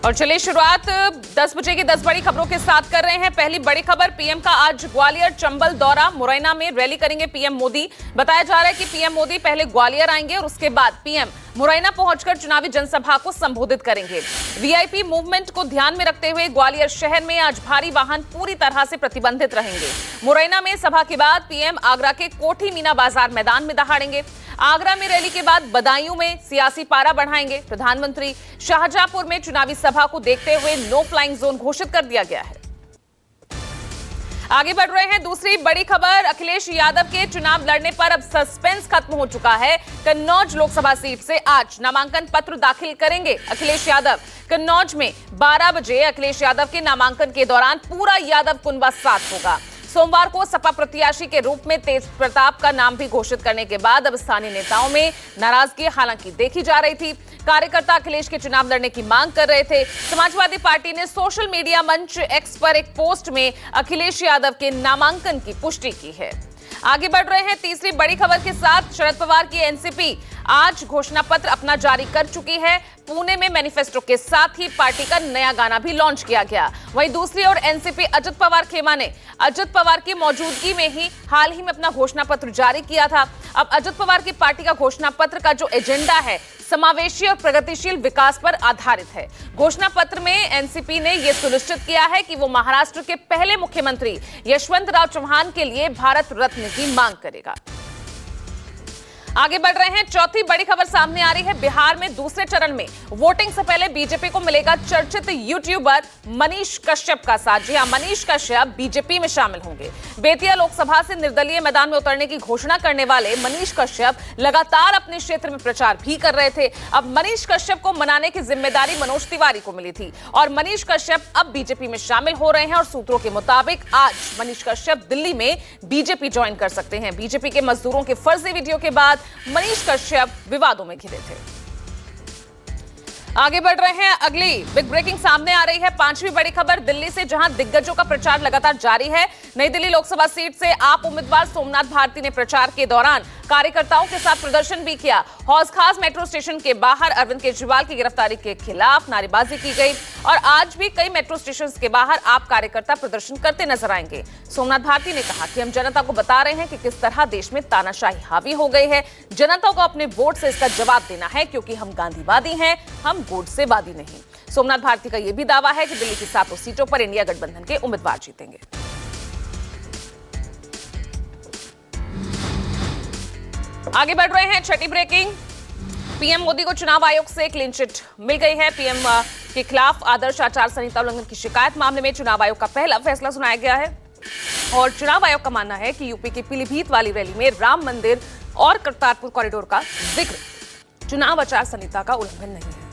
और चलिए शुरुआत 10 बजे की 10 बड़ी खबरों के साथ कर रहे हैं। पहली बड़ी खबर, पीएम का आज ग्वालियर चंबल दौरा, मुरैना में रैली करेंगे पीएम मोदी। बताया जा रहा है कि पीएम मोदी पहले ग्वालियर आएंगे और उसके बाद पीएम मुरैना पहुंचकर चुनावी जनसभा को संबोधित करेंगे। वीआईपी मूवमेंट को ध्यान में रखते हुए ग्वालियर शहर में आज भारी वाहन पूरी तरह से प्रतिबंधित रहेंगे। मुरैना में सभा के बाद पीएम आगरा के कोठी मीना बाजार मैदान में दहाड़ेंगे। आगरा में रैली के बाद बदायूं में सियासी पारा बढ़ाएंगे। प्रधानमंत्री शाहजहांपुर में चुनावी सभा को देखते हुए नो फ्लाइंग जोन घोषित कर दिया गया है। आगे बढ़ रहे हैं, दूसरी बड़ी खबर, अखिलेश यादव के चुनाव लड़ने पर अब सस्पेंस खत्म हो चुका है। कन्नौज लोकसभा सीट से आज नामांकन पत्र दाखिल करेंगे अखिलेश यादव। कन्नौज में 12 बजे अखिलेश यादव के नामांकन के दौरान पूरा यादव कुनबा साथ होगा। सोमवार को सपा प्रत्याशी के रूप में तेज प्रताप का नाम भी घोषित करने के बाद अब स्थानीय नेताओं में नाराजगी हालांकि देखी जा रही थी। कार्यकर्ता अखिलेश के चुनाव लड़ने की मांग कर रहे थे। समाजवादी पार्टी ने सोशल मीडिया मंच एक्स पर एक पोस्ट में अखिलेश यादव के नामांकन की पुष्टि की है। आगे बढ़ रहे हैं तीसरी बड़ी खबर के साथ, शरद पवार की एनसीपी आज घोषणा पत्र अपना जारी कर चुकी है। पुणे में मैनिफेस्टो के साथ ही पार्टी का नया गाना भी लॉन्च किया गया। वहीं दूसरी ओर एनसीपी अजित पवार खेमा ने अजित पवार की मौजूदगी में ही हाल ही में अपना घोषणा पत्र जारी किया था। अब अजित पवार की पार्टी का घोषणा पत्र का जो एजेंडा है समावेशी और प्रगतिशील विकास पर आधारित है। घोषणा पत्र में एनसीपी ने यह सुनिश्चित किया है कि वो महाराष्ट्र के पहले मुख्यमंत्री यशवंतराव चौहान के लिए भारत रत्न की मांग करेगा। आगे बढ़ रहे हैं, चौथी बड़ी खबर सामने आ रही है। बिहार में दूसरे चरण में वोटिंग से पहले बीजेपी को मिलेगा चर्चित यूट्यूबर मनीष कश्यप का साथ। जी हां, मनीष कश्यप बीजेपी में शामिल होंगे। बेतिया लोकसभा से निर्दलीय मैदान में उतरने की घोषणा करने वाले मनीष कश्यप लगातार अपने क्षेत्र में प्रचार भी कर रहे थे। अब मनीष कश्यप को मनाने की जिम्मेदारी मनोज तिवारी को मिली थी और मनीष कश्यप अब बीजेपी में शामिल हो रहे हैं और सूत्रों के मुताबिक आज मनीष कश्यप दिल्ली में बीजेपी ज्वाइन कर सकते हैं। बीजेपी के मजदूरों के फर्जी वीडियो के बाद मनीष कश्यप विवादों में घिरे थे। आगे बढ़ रहे हैं, अगली बिग ब्रेकिंग सामने आ रही है। पांचवी बड़ी खबर, दिल्ली से जहां दिग्गजों का प्रचार लगातार जारी है। नई दिल्ली लोकसभा सीट से आप उम्मीदवार सोमनाथ भारती ने प्रचार के दौरान कार्यकर्ताओं के साथ प्रदर्शन भी किया। हौज खास मेट्रो स्टेशन के बाहर अरविंद केजरीवाल की गिरफ्तारी के खिलाफ नारेबाजी की गई और आज भी कई मेट्रो स्टेशन के बाहर आप कार्यकर्ता प्रदर्शन करते नजर आएंगे। सोमनाथ भारती ने कहा कि हम जनता को बता रहे हैं कि किस तरह देश में तानाशाही हावी हो गई है। जनता को अपने वोट से इसका जवाब देना है क्योंकि हम गांधीवादी हैं, हम वोट से वादी नहीं। सोमनाथ भारती का यह भी दावा है कि दिल्ली की 7 सीटों पर इंडिया गठबंधन के उम्मीदवार जीतेंगे। आगे बढ़ रहे हैं, छठी ब्रेकिंग, पीएम मोदी को चुनाव आयोग से क्लीन चिट मिल गई है। पीएम के खिलाफ आदर्श आचार संहिता उल्लंघन की शिकायत मामले में चुनाव आयोग का पहला फैसला सुनाया गया है और चुनाव आयोग का मानना है कि यूपी की पीलीभीत वाली रैली में राम मंदिर और करतारपुर कॉरिडोर का जिक्र चुनाव आचार संहिता का उल्लंघन नहीं है।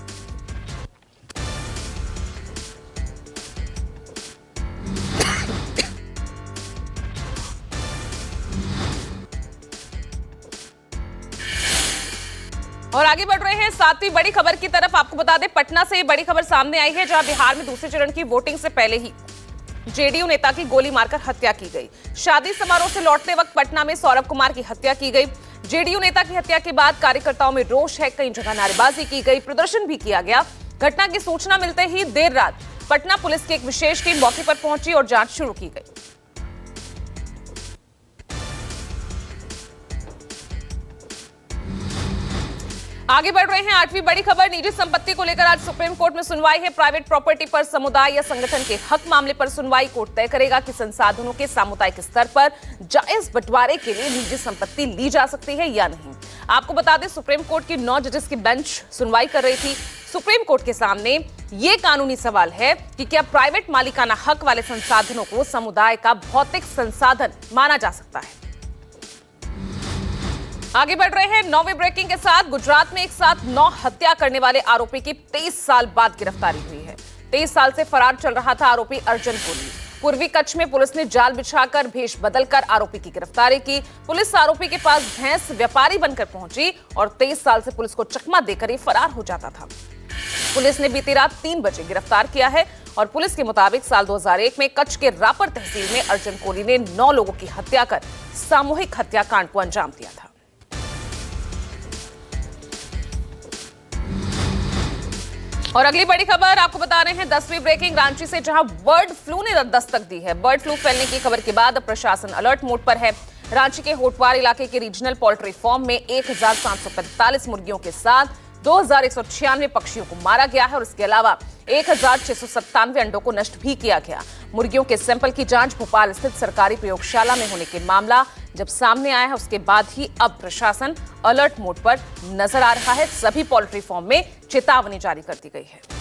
और आगे बढ़ रहे हैं सातवीं बड़ी खबर की तरफ। आपको बता दें, पटना से ये बड़ी खबर सामने आई है जहां बिहार में दूसरे चरण की वोटिंग से पहले ही जेडीयू नेता की गोली मारकर हत्या की गई। शादी समारोह से लौटते वक्त पटना में सौरभ कुमार की हत्या की गई। जेडीयू नेता की हत्या के बाद कार्यकर्ताओं में रोष है, कई जगह नारेबाजी की गई, प्रदर्शन भी किया गया। घटना की सूचना मिलते ही देर रात पटना पुलिस की एक विशेष टीम मौके पर पहुंची और जांच शुरू की गई। आगे बढ़ रहे हैं, आठवीं बड़ी खबर, निजी संपत्ति को लेकर आज सुप्रीम कोर्ट में सुनवाई है। प्राइवेट प्रॉपर्टी पर समुदाय या संगठन के हक मामले पर सुनवाई कोर्ट तय करेगा कि संसाधनों के सामुदायिक स्तर पर जायज बंटवारे के लिए निजी संपत्ति ली जा सकती है या नहीं। आपको बता दें, सुप्रीम कोर्ट की 9 जजेस की बेंच सुनवाई कर रही थी। सुप्रीम कोर्ट के सामने यह कानूनी सवाल है कि क्या प्राइवेट मालिकाना हक वाले संसाधनों को समुदाय का भौतिक संसाधन माना जा सकता है। आगे बढ़ रहे हैं, 9वीं ब्रेकिंग के साथ, गुजरात में एक साथ 9 हत्या करने वाले आरोपी की 23 साल बाद गिरफ्तारी हुई है। 23 साल से फरार चल रहा था आरोपी अर्जुन पुरी। पूर्वी कच्छ में पुलिस ने जाल बिछाकर भेष बदलकर आरोपी की गिरफ्तारी की। पुलिस आरोपी के पास भैंस व्यापारी बनकर पहुंची और 23 साल से पुलिस को चकमा देकर ही फरार हो जाता था। पुलिस ने बीती रात 3 बजे गिरफ्तार किया है और पुलिस के मुताबिक साल 2001 में कच्छ के रापर तहसील में अर्जुन कोहली ने 9 लोगों की हत्या कर सामूहिक हत्याकांड को अंजाम दिया था। और अगली बड़ी खबर आपको बता रहे हैं 10वीं ब्रेकिंग। रांची से जहां बर्ड फ्लू ने दस्तक दी है, बर्ड फ्लू फैलने की खबर के बाद प्रशासन अलर्ट मोड पर है। रांची के होटवार इलाके के रीजनल पोल्ट्री फार्म में 1745 मुर्गियों के साथ 2196 पक्षियों को मारा गया है और इसके अलावा 1697 अंडों को नष्ट भी किया गया। मुर्गियों के सैंपल की जांच भोपाल स्थित सरकारी प्रयोगशाला में होने के मामला जब सामने आया है, उसके बाद ही अब प्रशासन अलर्ट मोड पर नजर आ रहा है। सभी पोल्ट्री फार्म में चेतावनी जारी कर दी गई है।